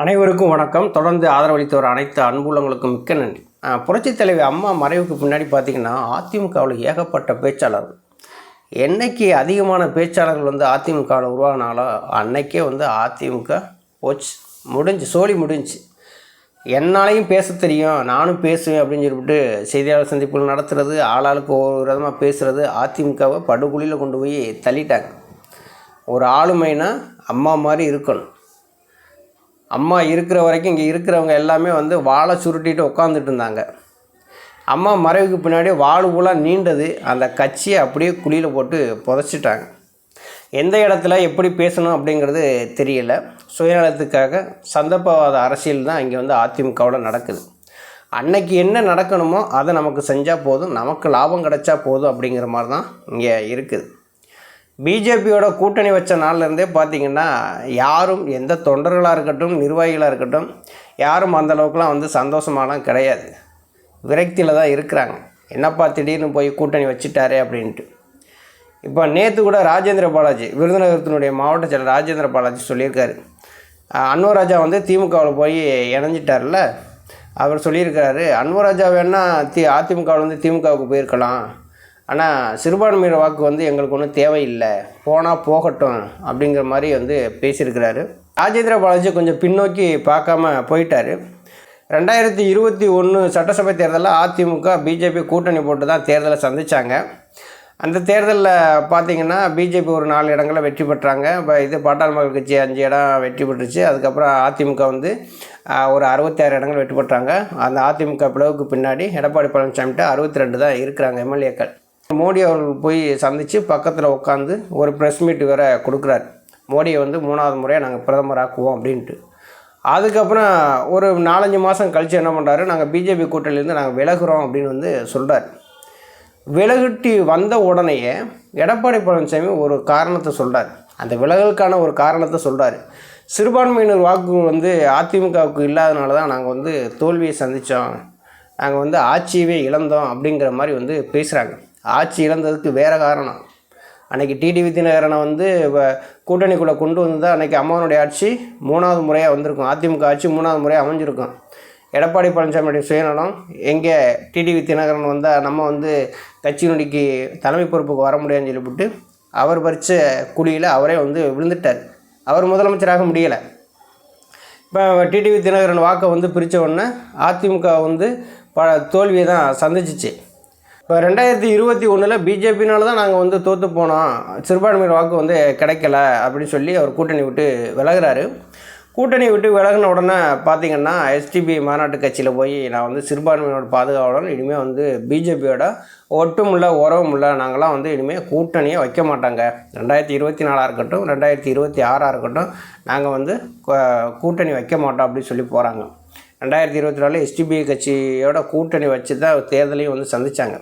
அனைவருக்கும் வணக்கம். தொடர்ந்து ஆதரவளித்து வர அனைத்து அன்புள்ளங்களுக்கும் மிக்க நன்றி. புரட்சித் தலைவி அம்மா மறைவுக்கு பின்னாடி பார்த்திங்கன்னா அதிமுகவில் ஏகப்பட்ட பேச்சாளர்கள். என்றைக்கு அதிகமான பேச்சாளர்கள் அதிமுகவில் உருவாகினாலோ அன்னைக்கே அதிமுக போச்சு, சோழி முடிஞ்சு. என்னாலையும் பேச தெரியும், நானும் பேசுவேன் அப்படின்னு சொல்லிவிட்டு செய்தியாளர் சந்திப்புகள் நடத்துறது, ஆளாளுக்கு ஒவ்வொரு விதமாக பேசுகிறது அதிமுகவை படுகொலியில் கொண்டு போய் தள்ளிட்டாங்க. ஒரு ஆளுமைனா அம்மா மாதிரி இருக்கணும். அம்மா இருக்கிற வரைக்கும் இங்கே இருக்கிறவங்க எல்லாமே வாழை சுருட்டிட்டு உட்காந்துட்டு இருந்தாங்க. அம்மா மறைவுக்கு பின்னாடி வாழ்வுலாம் நீண்டது. அந்த கட்சியை அப்படியே குழியில் போட்டு புதைச்சிட்டாங்க. எந்த இடத்துல எப்படி பேசணும் அப்படிங்கிறது தெரியல. சுயநலத்துக்காக சந்தர்ப்பவாத அரசியல் தான் இங்கே அதிமுகவோட நடக்குது. அன்னைக்கு என்ன நடக்கணுமோ அதை நமக்கு செஞ்சால் போதும், நமக்கு லாபம் கிடைச்சா போதும் அப்படிங்கிற மாதிரி தான் இங்கே இருக்குது. பிஜேபியோட கூட்டணி வச்ச நாள்லேருந்தே பார்த்திங்கன்னா யாரும், எந்த தொண்டர்களாக இருக்கட்டும் நிர்வாகிகளாக இருக்கட்டும், யாரும் அந்தளவுக்குலாம் சந்தோஷமாலாம் கிடையாது. விரக்தியில் தான் இருக்கிறாங்க. என்னப்பா திடீர்னு போய் கூட்டணி வச்சுட்டாரே அப்படின்ட்டு. இப்போ நேற்று கூட ராஜேந்திர பாலாஜி, விருதுநகரத்தினுடைய மாவட்ட செயலர் ராஜேந்திர பாலாஜி சொல்லியிருக்காரு, அன்வர் ராஜா தீமுகவில் போய் இணைஞ்சிட்டார்ல, அவர் சொல்லியிருக்காரு, அன்வர் ராஜா வேணால் அதிமுகவில் திமுகவுக்கு போயிருக்கலாம், ஆனால் சிறுபான்மையினர் வாக்கு எங்களுக்கு ஒன்றும் தேவையில்லை, போனால் போகட்டும் அப்படிங்கிற மாதிரி பேசியிருக்கிறாரு. ராஜேந்திர பாலாஜி கொஞ்சம் பின்னோக்கி பார்க்காம போயிட்டார். 2021 சட்டசபை தேர்தலில் அதிமுக பிஜேபி கூட்டணி போட்டு தான் தேர்தலை சந்தித்தாங்க. அந்த தேர்தலில் பார்த்திங்கன்னா பிஜேபி ஒரு 4 இடங்களில் வெற்றி பெற்றாங்க. இப்போ பாட்டாளி மக்கள் கட்சி 5 இடம் வெற்றி பெற்றுச்சு. அதுக்கப்புறம் அதிமுக ஒரு 66 இடங்கள் வெற்றி பெற்றாங்க. அந்த அதிமுக பிளவுக்கு பின்னாடி எடப்பாடி பழனிசாமிகிட்ட 62 தான் இருக்கிறாங்க எம்எல்ஏக்கள். மோடி அவர்கள் போய் சந்தித்து பக்கத்தில் உட்காந்து ஒரு ப்ரெஸ் மீட் வேறு கொடுக்குறாரு. மோடியை 3வது முறையாக நாங்கள் பிரதமராக்குவோம் அப்படின்ட்டு. அதுக்கப்புறம் ஒரு 4-5 மாதம் கழித்து என்ன பண்ணுறாரு, நாங்கள் பிஜேபி கூட்டணியிலேருந்து நாங்கள் விலகுறோம் அப்படின்னு சொல்கிறார். விலகிட்டு வந்த உடனேயே எடப்பாடி பழனிசாமி ஒரு காரணத்தை சொல்கிறார். அந்த விலகலுக்கான ஒரு காரணத்தை சொல்கிறார். சிறுபான்மையினர் வாக்கு அதிமுகவுக்கு இல்லாதனால தான் நாங்கள் தோல்வியை சந்தித்தோம், நாங்கள் ஆட்சியவே இழந்தோம் அப்படிங்கிற மாதிரி பேசுகிறாங்க. ஆட்சி இழந்ததுக்கு வேறு காரணம். அன்றைக்கி டிடிவி தினகரனை கூட்டணிக்குள்ளே கொண்டு தான் அன்றைக்கி அம்மாவனுடைய ஆட்சி 3வது முறையாக வந்திருக்கும். அதிமுக ஆட்சி 3வது முறையாக அமைஞ்சிருக்கும். எடப்பாடி பழனிசாமியுடைய சுயநலம், எங்கே டிடிவி தினகரன் நம்ம கட்சியினுடைக்கு தலைமை பொறுப்புக்கு வர முடியாதுன்னு சொல்லிவிட்டு அவர் பறித்த குழியில் அவரே விழுந்துட்டார். அவர் முதலமைச்சராக முடியலை. இப்போ டிடிவி தினகரன் வாக்கை பிரித்த உடனே அதிமுக தோல்வியை தான் சந்திச்சிச்சு. இப்போ 2021 பிஜேபினால தான் நாங்கள் தோற்று போனோம், சிறுபான்மையினர் வாக்கு கிடைக்கல அப்படின்னு சொல்லி அவர் கூட்டணி விட்டு விலகிறாரு. கூட்டணி விட்டு விலகின உடனே பார்த்திங்கன்னா எஸ்டிபி மாநாட்டு கட்சியில் போய் நான் சிறுபான்மையினோட பாதுகாவலன், இனிமேல் பிஜேபியோட ஒட்டும் இல்லை உறவும் இல்லை, நாங்களாம் இனிமேல் கூட்டணியை வைக்க மாட்டாங்க, 2024 இருக்கட்டும் 2026 இருக்கட்டும் நாங்கள் கூட்டணி வைக்க மாட்டோம் அப்படின்னு சொல்லி போகிறாங்க. 2024 எஸ்டிபி கட்சியோட கூட்டணி வச்சு தான் தேர்தலையும் சந்தித்தாங்க.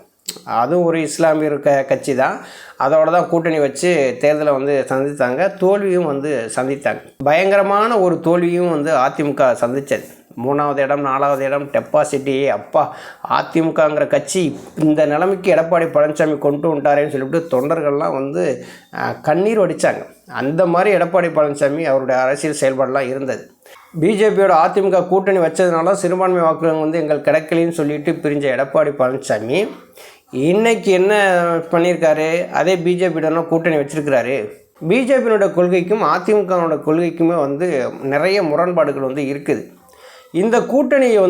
அதுவும் ஒரு இஸ்லாமியர் கட்சி தான். அதோட தான் கூட்டணி வச்சு தேர்தலை சந்தித்தாங்க. தோல்வியும் சந்தித்தாங்க. பயங்கரமான ஒரு தோல்வியும் அதிமுக சந்தித்தது. 3வது இடம் 4வது இடம் டெபாசிட்டி. அப்பா, அதிமுகங்கிற கட்சி இந்த நிலைமைக்கு எடப்பாடி பழனிசாமி கொண்டு வந்துட்டாரேன்னு சொல்லிவிட்டு தொண்டர்கள்லாம் கண்ணீர் வடித்தாங்க. அந்த மாதிரி எடப்பாடி பழனிசாமி அவருடைய அரசியல் செயல்பாடெலாம் இருந்தது. பிஜேபியோட அதிமுக கூட்டணி வச்சதுனால சிறுபான்மை வாக்குகள் எங்களுக்கு கிடைக்கலன்னு சொல்லிட்டு பிரிஞ்ச எடப்பாடி பழனிசாமி இன்றைக்கி என்ன பண்ணியிருக்காரு, அதே பிஜேபியோட கூட்டணி வச்சுருக்கிறாரு. பிஜேபியோட கொள்கைக்கும் அதிமுகவோட கொள்கைக்குமே நிறைய முரண்பாடுகள் இருக்குது. இந்த கூட்டணியை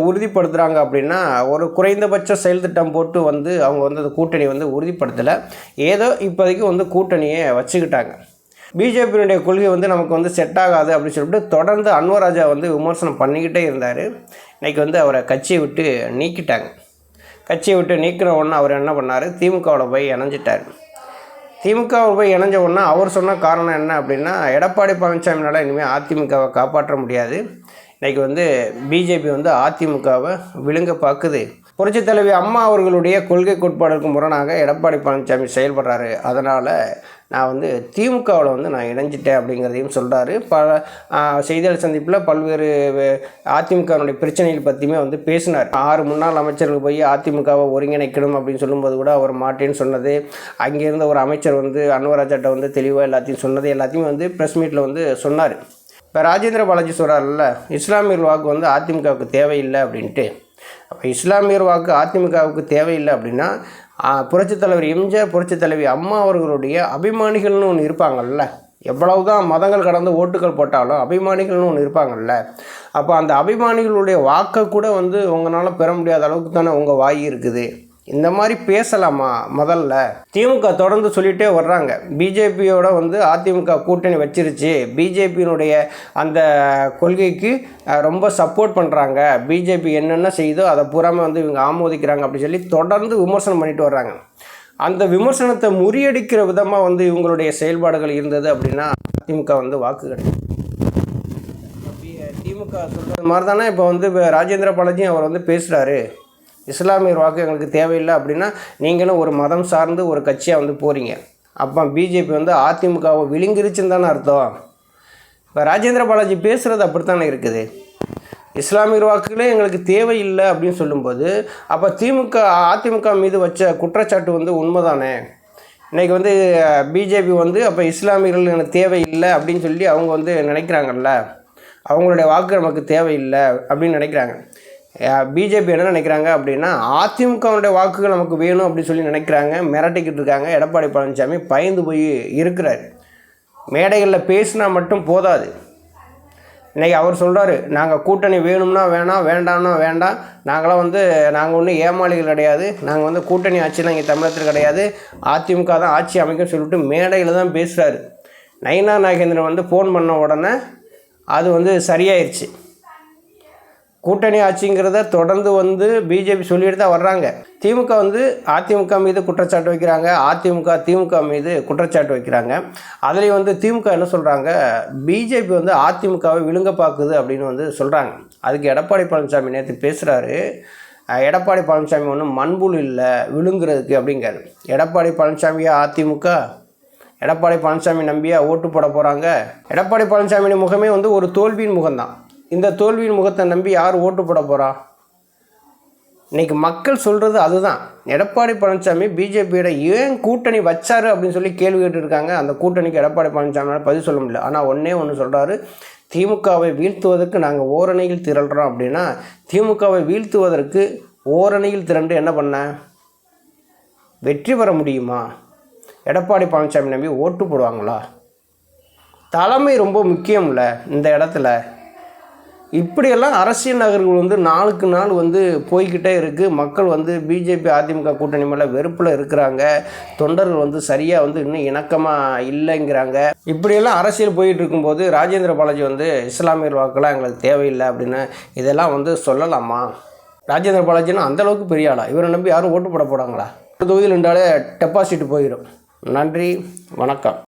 உறுதிப்படுத்துகிறாங்க அப்படின்னா ஒரு குறைந்தபட்ச செயல் திட்டம் போட்டு அவங்க அந்த கூட்டணி உறுதிப்படுத்தலை. ஏதோ இப்போதைக்கு கூட்டணியை வச்சுக்கிட்டாங்க. பிஜேபியினுடைய கொள்கை நமக்கு செட் ஆகாது அப்படின்னு சொல்லிட்டு தொடர்ந்து அன்வர் ராஜா விமர்சனம் பண்ணிக்கிட்டே இருந்தார். இன்றைக்கி அவரை கட்சியை விட்டு நீக்கிட்டாங்க. கட்சியை விட்டு நீக்கிற உடனே அவர் என்ன பண்ணார், திமுகவில் போய் இணைஞ்சிட்டார். திமுகவில் போய் இணைஞ்ச உடனே அவர் சொன்ன காரணம் என்ன அப்படின்னா, எடப்பாடி பழனிசாமினால் இனிமேல் அதிமுகவை காப்பாற்ற முடியாது, இன்றைக்கி பிஜேபி அதிமுகவை விழுங்க பார்க்குது, புரட்சித் தலைவி அம்மா அவர்களுடைய கொள்கை கோட்பாடுக்கு முரணாக எடப்பாடி பழனிசாமி செயல்படுறாரு, அதனால் நான் திமுகவில் நான் இணைஞ்சிட்டேன் அப்படிங்கிறதையும் சொல்கிறாரு. செய்தியாளர் சந்திப்பில் பல்வேறு அதிமுகவுடைய பிரச்சனைகள் பற்றியுமே பேசினார். 6 முன்னாள் அமைச்சர்கள் போய் அதிமுகவை ஒருங்கிணைக்கணும் அப்படின்னு சொல்லும்போது கூட அவர் மாட்டேன்னு சொன்னது, அங்கேருந்த ஒரு அமைச்சர் அன்வர் ராஜாட்ட தெளிவாக எல்லாத்தையும் சொன்னது எல்லாத்தையும் ப்ரெஸ் மீட்டில் சொன்னார். இப்போ ராஜேந்திர பாலாஜி சொல்கிறார்ல, இஸ்லாமியர் வாக்கு வந்து அதிமுகவுக்கு தேவையில்லை அப்படின்ட்டு. அப்போ இஸ்லாமியர் வாக்கு அதிமுகவுக்கு தேவையில்லை அப்படின்னா புரட்சித் தலைவர் எம்ஜிஆர், புரட்சித் தலைவி அம்மா அவர்களுடைய அபிமானிகள்னு ஒன்று இருப்பாங்கள்ல, எவ்வளவு தான் மதங்கள் கடந்து ஓட்டுகள் போட்டாலும் அபிமானிகள்னு ஒன்று இருப்பாங்கள்ல, அப்போ அந்த அபிமானிகளுடைய வாக்கை கூட வந்து உங்களால் பெற முடியாத அளவுக்கு தானே உங்கள் வாய் இருக்குது. இந்த மாதிரி பேசலாமா? முதல்ல திமுக தொடர்ந்து சொல்லிகிட்டே வர்றாங்க, பிஜேபியோட வந்து அதிமுக கூட்டணி வச்சிருச்சு, பிஜேபியினுடைய அந்த கொள்கைக்கு ரொம்ப சப்போர்ட் பண்ணுறாங்க, பிஜேபி என்னென்ன செய்தோ அதை பூராமல் வந்து இவங்க ஆமோதிக்கிறாங்க அப்படி சொல்லி தொடர்ந்து விமர்சனம் பண்ணிட்டு வர்றாங்க. அந்த விமர்சனத்தை முறியடிக்கிற விதமாக வந்து இவங்களுடைய செயல்பாடுகள் இருந்தது அப்படின்னா திமுக வந்து வாக்கு கிடைக்கும். திமுக சொல்கிறது மாதிரி தானே இப்போ வந்து ராஜேந்திர பாலாஜி அவர் வந்து பேசுகிறாரு, இஸ்லாமியர் வாக்கு எங்களுக்கு தேவையில்லை அப்படின்னா நீங்களும் ஒரு மதம் சார்ந்து ஒரு கட்சியாக வந்து போகிறீங்க, அப்போ பிஜேபி வந்து அதிமுகவை விழுங்கிருச்சுன்னு தானே அர்த்தம். இப்போ ராஜேந்திர பாலாஜி பேசுகிறது அப்படித்தானே இருக்குது. இஸ்லாமியர் வாக்குகளே எங்களுக்கு தேவையில்லை அப்படின்னு சொல்லும்போது அப்போ அதிமுக மீது வச்ச குற்றச்சாட்டு வந்து உண்மைதானே. இன்றைக்கி வந்து பிஜேபி வந்து அப்போ இஸ்லாமியர்கள் எனக்கு தேவையில்லை அப்படின்னு சொல்லி அவங்க வந்து நினைக்கிறாங்கல்ல, அவங்களுடைய வாக்கு நமக்கு தேவையில்லை அப்படின்னு நினைக்கிறாங்க. பிஜேபி என்ன நினைக்கிறாங்க அப்படின்னா அதிமுகவுடைய வாக்குகள் நமக்கு வேணும் அப்படின்னு சொல்லி நினைக்கிறாங்க, மிரட்டிக்கிட்டு இருக்காங்க. எடப்பாடி பழனிசாமி பயந்து போய் இருக்கிறார். மேடைகளில் பேசினா மட்டும் போதாது. இன்றைக்கி அவர் சொல்கிறாரு, நாங்கள் கூட்டணி வேணும்னா வேணாம், வேண்டாம்னா வேண்டாம், நாங்கள் ஒன்றும் ஏமாளிகள் கிடையாது, நாங்கள் வந்து கூட்டணி ஆட்சியெலாம் இங்கே தமிழகத்தில் கிடையாது, அதிமுக தான் ஆட்சி அமைக்கும்னு சொல்லிட்டு மேடையில் தான் பேசுகிறாரு. நயினா நாகேந்திரன் வந்து ஃபோன் பண்ண உடனே அது வந்து சரியாயிருச்சு. கூட்டணி ஆட்சிங்கிறத தொடர்ந்து வந்து பிஜேபி சொல்லிட்டு தான் வர்றாங்க. திமுக வந்து அதிமுக மீது குற்றச்சாட்டு வைக்கிறாங்க, அதிமுக திமுக மீது குற்றச்சாட்டு வைக்கிறாங்க. அதுலேயும் வந்து திமுக என்ன சொல்கிறாங்க, பிஜேபி வந்து அதிமுகவை விழுங்க பார்க்குது அப்படின்னு வந்து சொல்கிறாங்க. அதுக்கு எடப்பாடி பழனிசாமி நேற்று பேசுகிறாரு, எடப்பாடி பழனிசாமி ஒன்றும் மண்புல் இல்லை விழுங்குறதுக்கு அப்படிங்கிறாரு. எடப்பாடி பழனிசாமியா அதிமுக? எடப்பாடி பழனிசாமி நம்பியா ஓட்டு போட போகிறாங்க? எடப்பாடி பழனிசாமியின் முகமே வந்து ஒரு தோல்வியின் முகம்தான். இந்த தோல்வியின் முகத்தை நம்பி யார் ஓட்டு போட போகிறா? இன்றைக்கி மக்கள் சொல்கிறது அதுதான். எடப்பாடி பழனிசாமி பிஜேபியோட ஏன் கூட்டணி வச்சார் அப்படின்னு சொல்லி கேள்வி கேட்டுருக்காங்க. அந்த கூட்டணிக்கு எடப்பாடி பழனிசாமியால் பதில் சொல்ல முடியல. ஆனால் ஒன்று சொல்கிறாரு, திமுகவை வீழ்த்துவதற்கு நாங்கள் ஓரணியில் திரள்கிறோம் அப்படின்னா திமுகவை வீழ்த்துவதற்கு ஓரணியில் திரண்டு என்ன பண்ண வெற்றி பெற முடியுமா? எடப்பாடி பழனிசாமி நம்பி ஓட்டு போடுவாங்களா? தலைமை ரொம்ப முக்கியம்ல இந்த இடத்துல. இப்படியெல்லாம் அரசியல் நகர்கள் வந்து நாளுக்கு நாள் வந்து போய்கிட்டே இருக்குது. மக்கள் வந்து பிஜேபி அதிமுக கூட்டணி மேலே வெறுப்பில் இருக்கிறாங்க. தொண்டர்கள் வந்து சரியாக வந்து இன்னும் இணக்கமாக இல்லைங்கிறாங்க. இப்படியெல்லாம் அரசியல் போயிட்டு இருக்கும்போது ராஜேந்திர பாலாஜி வந்து இஸ்லாமியர் வாக்கெல்லாம் எங்களுக்கு தேவையில்லை அப்படின்னு இதெல்லாம் வந்து சொல்லலாமா? ராஜேந்திர பாலாஜின்னா அந்தளவுக்கு பெரிய ஆளா? இவரை நம்பி யாரும் ஓட்டு போட போகிறாங்களா? தொகுதியில் இருந்தாலே டெபாசிட் போயிடும். நன்றி, வணக்கம்.